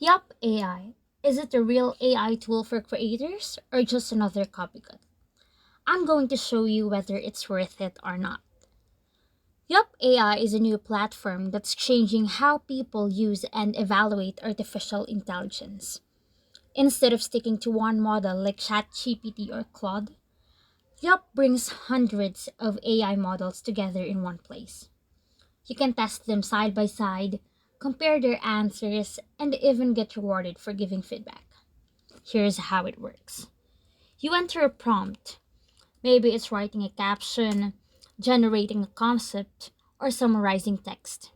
Yupp AI. Is it a real AI tool for creators or just another copycat? I'm going to show you whether it's worth it or not. Yupp AI is a new platform that's changing how people use and evaluate artificial intelligence. Instead of sticking to one model like ChatGPT or Claude, Yup brings hundreds of AI models together in one place. You can test them side by side, compare their answers, and even get rewarded for giving feedback. Here's how it works. You enter a prompt. Maybe it's writing a caption, generating a concept, or summarizing text.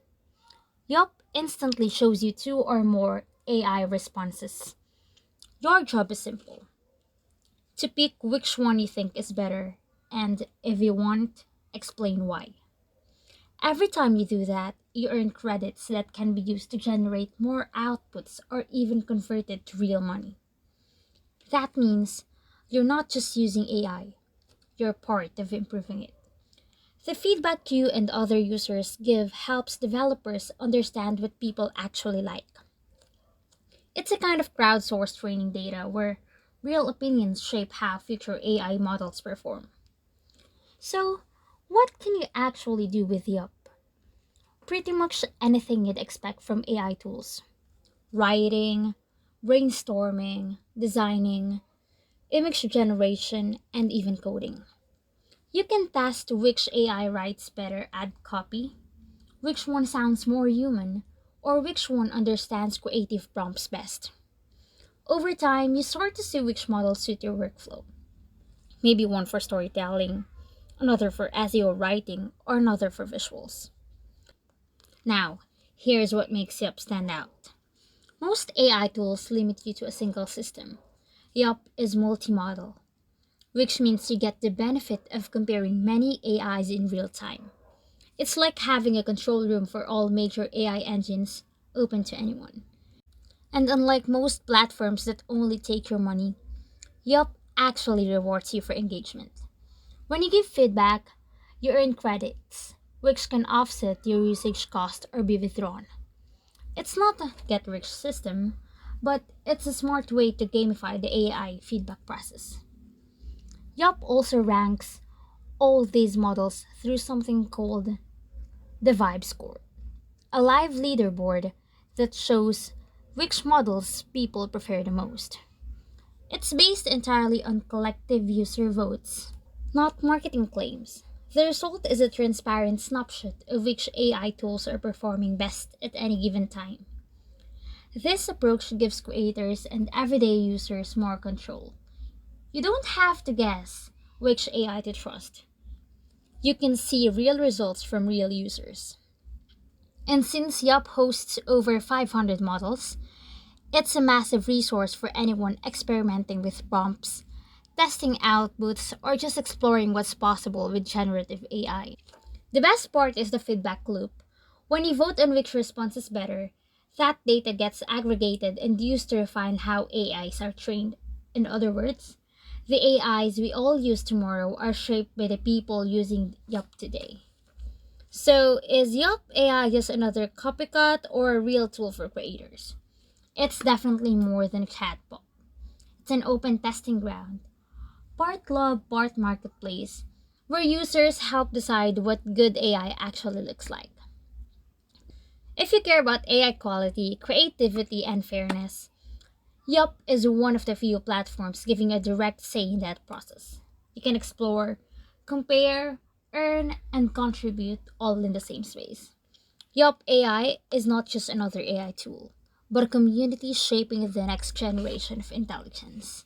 Yup instantly shows you two or more AI responses. Your job is simple to pick which one you think is better, and if you want, explain why. Every time you do that, you earn credits that can be used to generate more outputs or even convert it to real money. That means you're not just using AI, you're part of improving it. The feedback you and other users give helps developers understand what people actually like. It's a kind of crowdsourced training data where real opinions shape how future AI models perform. So, what can you actually do with Yup? Pretty much anything you'd expect from AI tools: writing, brainstorming, designing, image generation, and even coding. You can test which AI writes better at copy, which one sounds more human, or which one understands creative prompts best. Over time, you start to see which models suit your workflow. Maybe one for storytelling, another for SEO writing, or another for visuals. Now, here's what makes Yup stand out. Most AI tools limit you to a single system. Yup is multimodal, which means you get the benefit of comparing many AIs in real time. It's like having a control room for all major AI engines open to anyone. And unlike most platforms that only take your money, Yup actually rewards you for engagement. When you give feedback, you earn credits, which can offset your usage cost or be withdrawn. It's not a get rich system, but it's a smart way to gamify the AI feedback process. Yup also ranks all these models through something called the Vibe Score, a live leaderboard that shows which models people prefer the most. It's based entirely on collective user votes, not marketing claims. The result is a transparent snapshot of which AI tools are performing best at any given time. This approach gives creators and everyday users more control. You don't have to guess which AI to trust. You can see real results from real users. And since Yup hosts over 500 models, it's a massive resource for anyone experimenting with prompts, testing outputs, or just exploring what's possible with generative AI. The best part is the feedback loop. When you vote on which response is better, that data gets aggregated and used to refine how AIs are trained. In other words, the AIs we all use tomorrow are shaped by the people using Yup today. So, is Yup AI just another copycat or a real tool for creators? It's definitely more than a chatbot. It's an open testing ground, part lab, part marketplace, where users help decide what good AI actually looks like. If you care about AI quality, creativity, and fairness, Yup is one of the few platforms giving a direct say in that process. You can explore, compare, earn, and contribute all in the same space. Yup AI is not just another AI tool, but a community shaping the next generation of intelligence.